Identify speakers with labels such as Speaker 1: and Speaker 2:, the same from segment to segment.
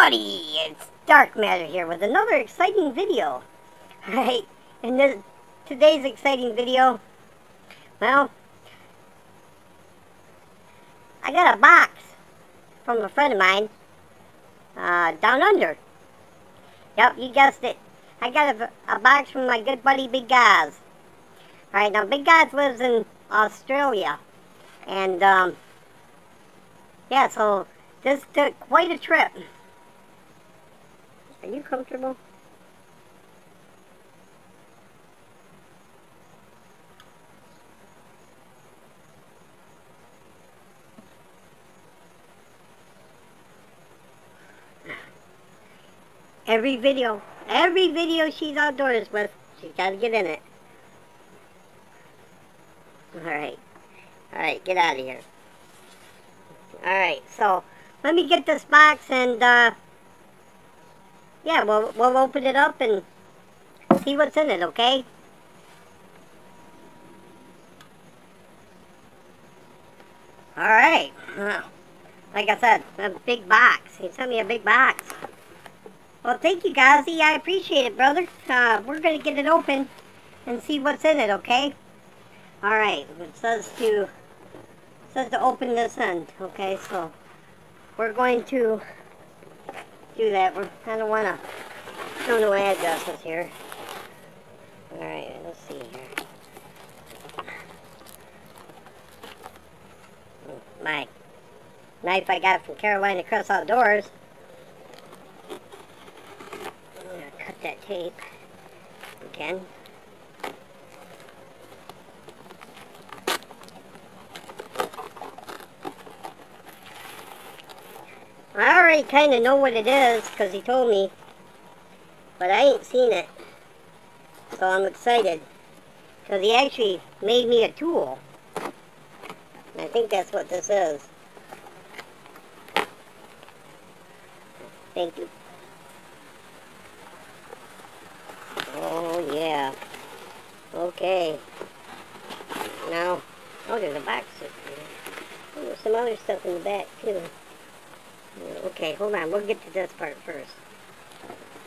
Speaker 1: everybody, it's Dark Matter here with another exciting video. Alright, in today's exciting video, well, I got a box from a friend of mine, down under. Yep, you guessed it. I got a box from my good buddy Big Gaz. Alright, now Big Gaz lives in Australia, and yeah, so this took quite a trip. Are you comfortable? Every video she's outdoors with, she's got to get in it. Alright, get out of here. Alright, so let me get this box and yeah, we'll open it up and see what's in it, okay? Alright, like I said, a big box. He sent me a big box. Well, thank you, Gazi. I appreciate it, brother. We're gonna get it open and see what's in it, okay? Alright, it says to open this end, okay? So we're going to do that. I don't know what addresses here. Alright, let's see here. My knife I got from Carolina Crest Outdoors. I'm gonna cut that tape again. I already kind of know what it is because he told me, but I ain't seen it, so I'm excited because he actually made me a tool. I think that's what this is. Thank you. Oh yeah. Okay. Now, oh, there's a box. Oh, there's some other stuff in the back too. Okay, hold on. We'll get to this part first.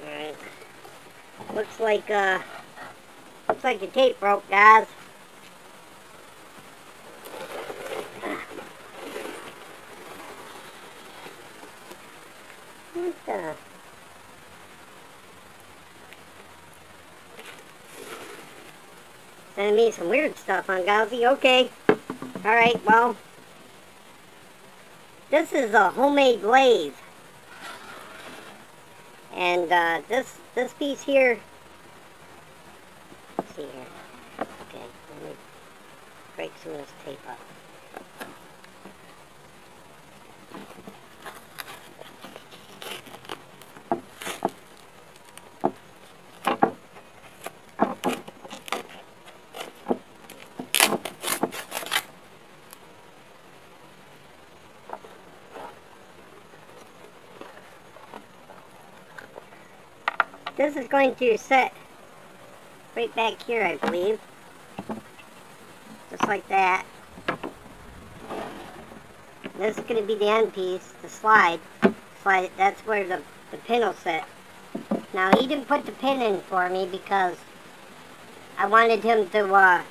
Speaker 1: Alright. Looks like the tape broke, guys. What the? Sending me some weird stuff on Gazi. Okay. Alright, well. This is a homemade lathe, and this piece here, let's see here, okay, let me break some of this tape up. This is going to set right back here, I believe. Just like that. This is going to be the end piece, the slide. That's where the pin will sit. Now, he didn't put the pin in for me because I wanted him to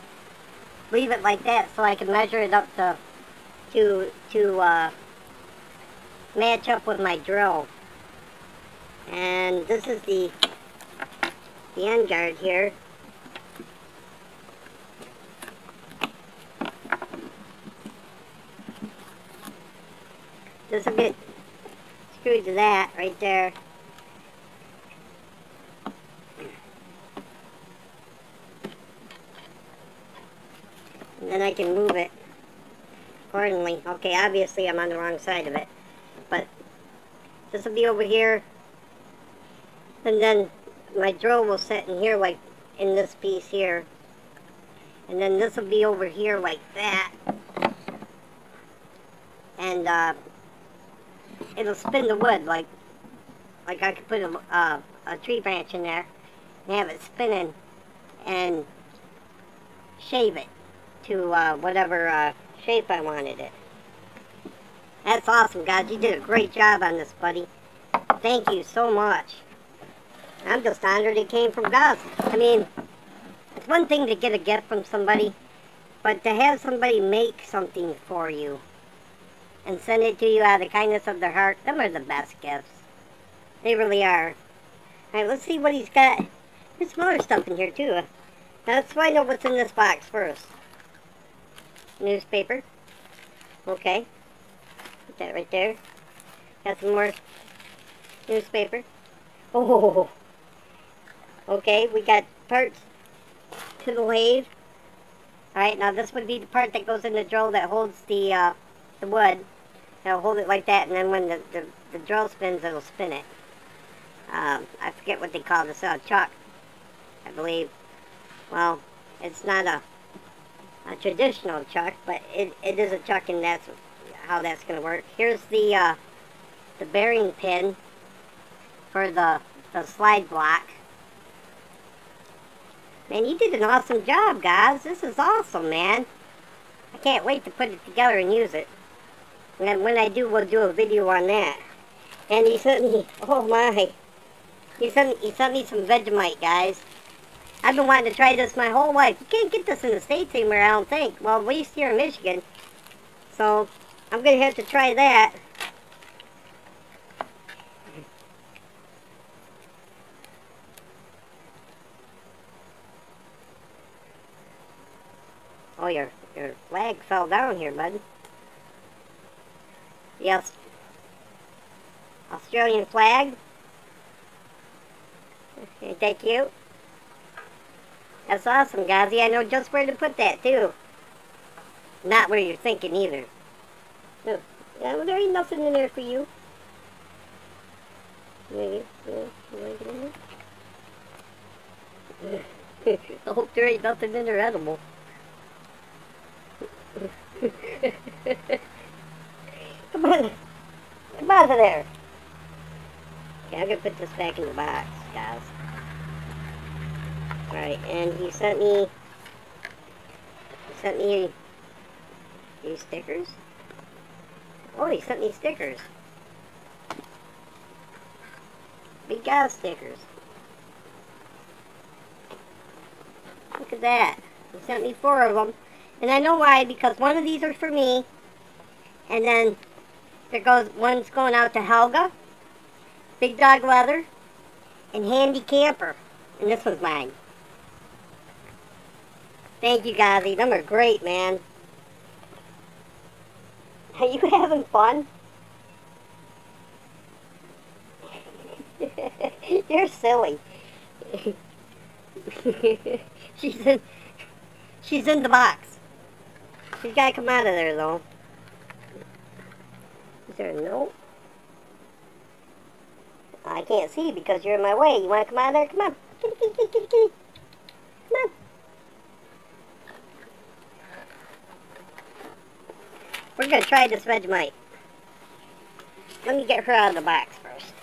Speaker 1: leave it like that so I could measure it up to match up with my drill. And this is the end guard here. This will get screwed to that right there. And then I can move it accordingly. Okay, obviously I'm on the wrong side of it. But this will be over here. And then my drill will sit in here, like in this piece here. And then this will be over here like that. And it'll spin the wood like I could put a tree branch in there and have it spinning and shave it to whatever shape I wanted it. That's awesome, guys. You did a great job on this, buddy. thank you so much. I'm just honored it came from God. I mean, it's one thing to get a gift from somebody, but to have somebody make something for you and send it to you out of the kindness of their heart, them are the best gifts. They really are. Alright, let's see what he's got. There's some other stuff in here too. Let's find out what's in this box first. Newspaper. Okay. Put that right there. Got some more newspaper. Oh. Okay, we got parts to the lathe. Alright, now this would be the part that goes in the drill that holds the wood. It'll hold it like that, and then when the drill spins, it'll spin it. I forget what they call this, chuck, I believe. Well, it's not a traditional chuck, but it is a chuck, and that's how that's going to work. Here's the bearing pin for the slide block. Man, you did an awesome job, guys. This is awesome, man. I can't wait to put it together and use it. And then when I do, we'll do a video on that. And he sent me, oh my, he sent me some Vegemite, guys. I've been wanting to try this my whole life. You can't get this in the States anywhere, I don't think. Well, at least here in Michigan. So, I'm going to have to try that. Oh, your flag fell down here, bud. Yes. Australian flag. Ain't that cute? That's awesome, guys. I know just where to put that, too. Not where you're thinking, either. No, yeah, there ain't nothing in there for you. I hope there ain't nothing in there edible. Come on. Come out of there. Okay, I'm gonna put this back in the box, guys. Alright, and he sent me these stickers. Oh, he sent me stickers. Big gas stickers. Look at that. He sent me 4 of them. And I know why, because one of these are for me. And then one's going out to Helga, Big Dog Leather, and Handy Camper. And this one's mine. Thank you, guys. Them are great, man. Are you having fun? You're silly. She's in the box. She's got to come out of there, though. Is there a note? I can't see because you're in my way. You want to come out of there? Come on. Kitty, kitty, kitty, kitty, kitty. Come on. We're going to try this Vegemite. Let me get her out of the box first.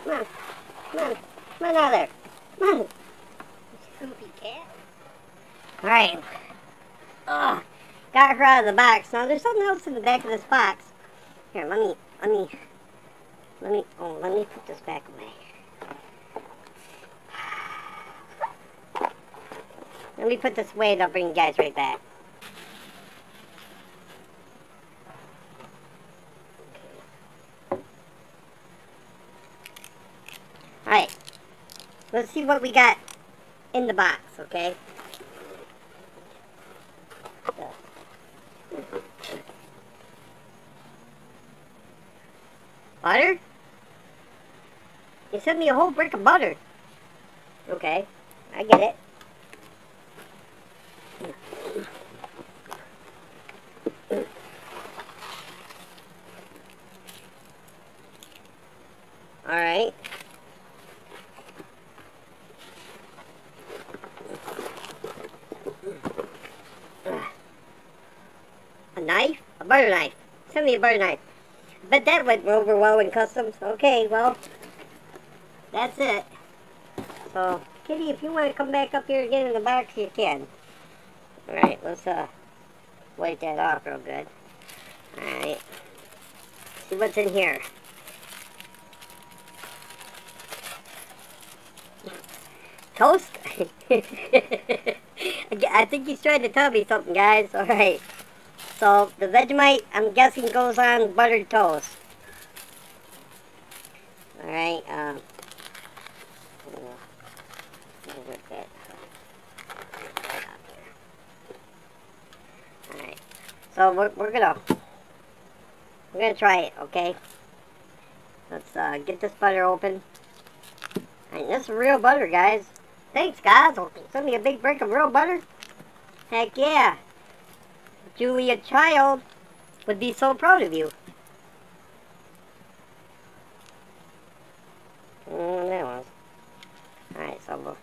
Speaker 1: Come on. Come on. Come on out of there. Come on. Scoopy cat. Alright. Ugh. Got her out of the box. Now there's something else in the back of this box. Here, let me put this back away. Let me put this away and I'll bring you guys right back. Alright. Let's see what we got in the box, okay? Butter? You sent me a whole brick of butter. Okay, I get it. Alright. A knife? A butter knife. Send me a butter knife. But that went over well in customs. Okay, well, that's it. So, Kitty, if you want to come back up here again in the box, you can. Alright, let's wipe that off real good. Alright. See what's in here. Toast? I think he's trying to tell me something, guys. Alright. So, the Vegemite, I'm guessing, goes on buttered toast. Alright, Alright. So, we're gonna try it, okay? Let's, get this butter open. And this is real butter, guys. Thanks, guys. Send me a big brick of real butter. Heck yeah. Julia Child would be so proud of you. That was. Alright, so we'll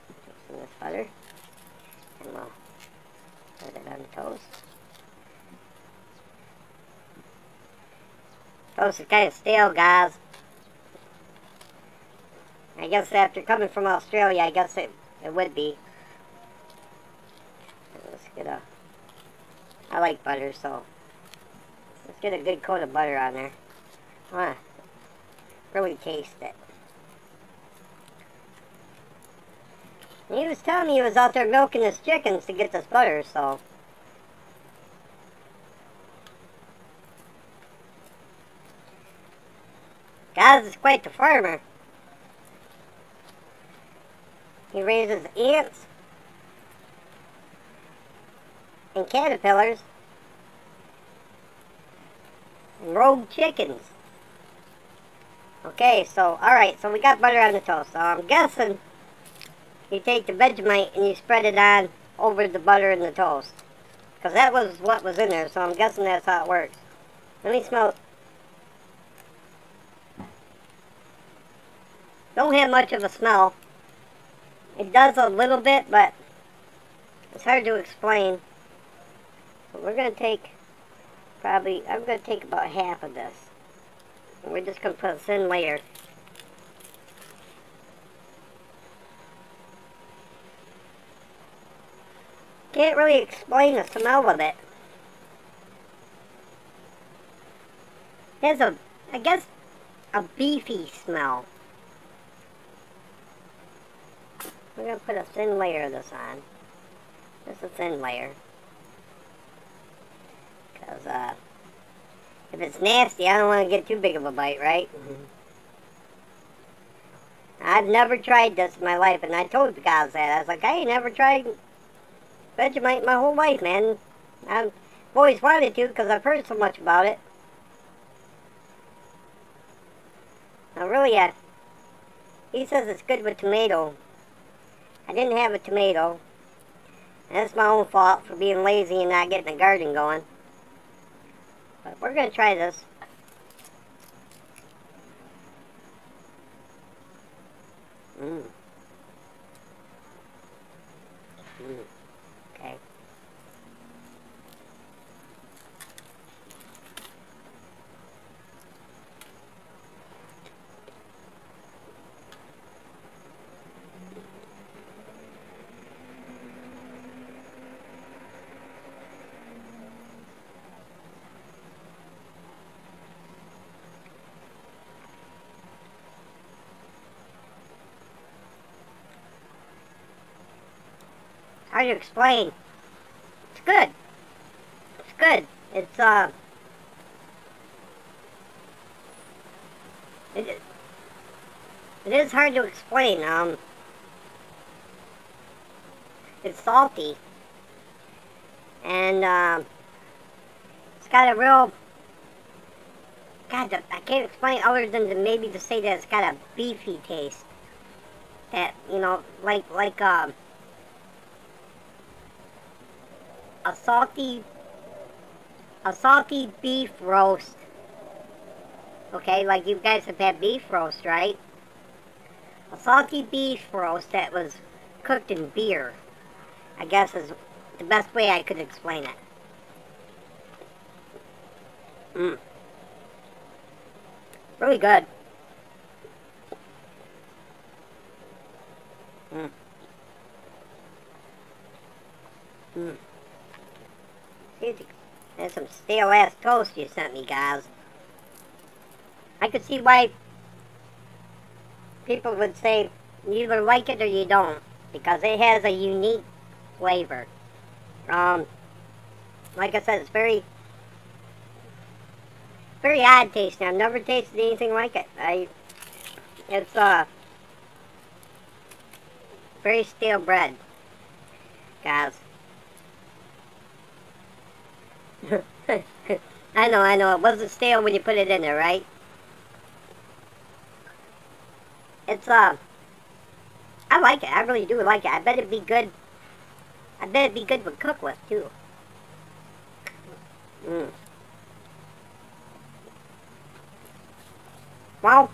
Speaker 1: put some of this butter. And we'll put it on toast. Toast is kind of stale, guys. I guess after coming from Australia, I guess it would be. Let's get a... I like butter, so... Let's get a good coat of butter on there. I want to really taste it. And he was telling me he was out there milking his chickens to get this butter, so... Guys is quite the farmer. He raises ants and caterpillars and rogue chickens. Okay, so, alright, so we got butter on the toast. So I'm guessing you take the Vegemite and you spread it on over the butter and the toast. Because that was what was in there, so I'm guessing that's how it works. Let me smell it. Don't have much of a smell. It does a little bit, but it's hard to explain. So we're going to take probably, I'm going to take about half of this. And we're just going to put a thin layer. Can't really explain the smell of it. It has a, I guess, a beefy smell. We're going to put a thin layer of this on. Just a thin layer. Because, if it's nasty, I don't want to get too big of a bite, right? I've never tried this in my life, and I told the guys that. I was like, I ain't never tried Vegemite my whole life, man. I've always wanted to, because I've heard so much about it. Now, really, he says it's good with tomato. I didn't have a tomato. And that's my own fault for being lazy and not getting the garden going. But we're going to try this. Okay. Hard to explain. It's good. It's good. It's, it is hard to explain. It's salty. And, it's got a real, God, I can't explain other than to maybe to say that it's got a beefy taste. That, you know, like, a salty beef roast. Okay, like you guys have had beef roast, right? A salty beef roast that was cooked in beer, I guess is the best way I could explain it. Really good. And some stale ass toast you sent me, guys. I could see why people would say you either like it or you don't, because it has a unique flavor. Like I said, it's very odd tasting. I've never tasted anything like it. It's very stale bread, guys. I know. It wasn't stale when you put it in there, right? It's I like it. I really do like it. I bet it'd be good. I bet it'd be good to cook with too. Well,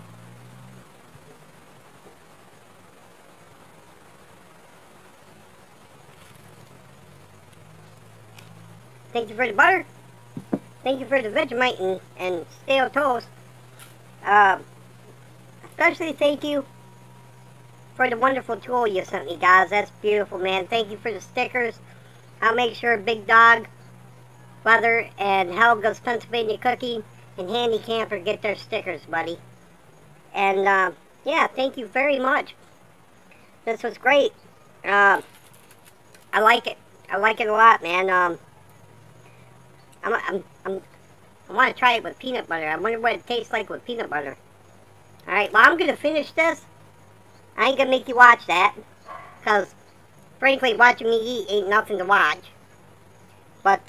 Speaker 1: thank you for the butter. Thank you for the Vegemite and stale toast. Especially thank you for the wonderful tool you sent me, guys. That's beautiful, man. Thank you for the stickers. I'll make sure Big Dog, Leather, and Helga's Pennsylvania Cookie and Handy Camper get their stickers, buddy. And, yeah, thank you very much. This was great. I like it. I like it a lot, man. I want to try it with peanut butter. I wonder what it tastes like with peanut butter. Alright, well, I'm going to finish this. I ain't going to make you watch that. Because, frankly, watching me eat ain't nothing to watch. But,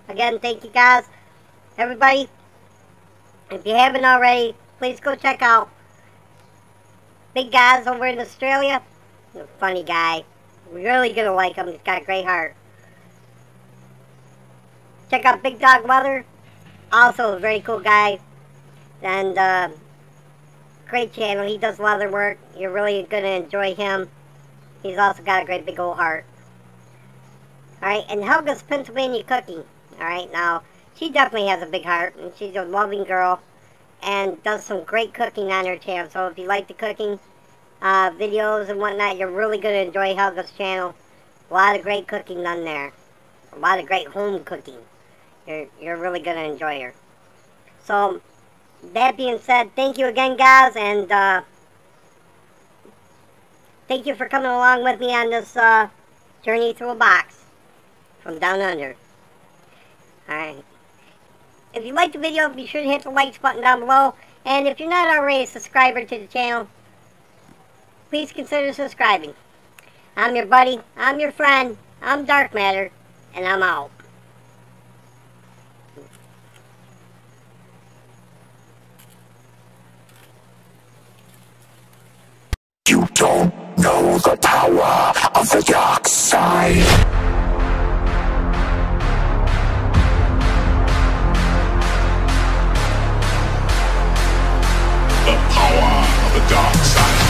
Speaker 1: again, thank you, guys. Everybody, if you haven't already, please go check out Big Guys over in Australia. He's a funny guy. Really going to like him. He's got a great heart. Check out Big Dog Leather. Also a very cool guy. And, great channel. He does leather work. You're really going to enjoy him. He's also got a great big old heart. Alright, and Helga's Pennsylvania Cooking. Alright, now, she definitely has a big heart. And she's a loving girl. And does some great cooking on her channel. So if you like the cooking videos and whatnot, you're really going to enjoy Helga's channel. A lot of great cooking done there. A lot of great home cooking. You're really going to enjoy her. So, that being said, thank you again, guys, and thank you for coming along with me on this journey through a box from down under. Alright. If you liked the video, be sure to hit the likes button down below, and if you're not already a subscriber to the channel, please consider subscribing. I'm your buddy, I'm your friend, I'm Dark Matter, and I'm out.
Speaker 2: You don't know the power of the dark side. The power of the dark side.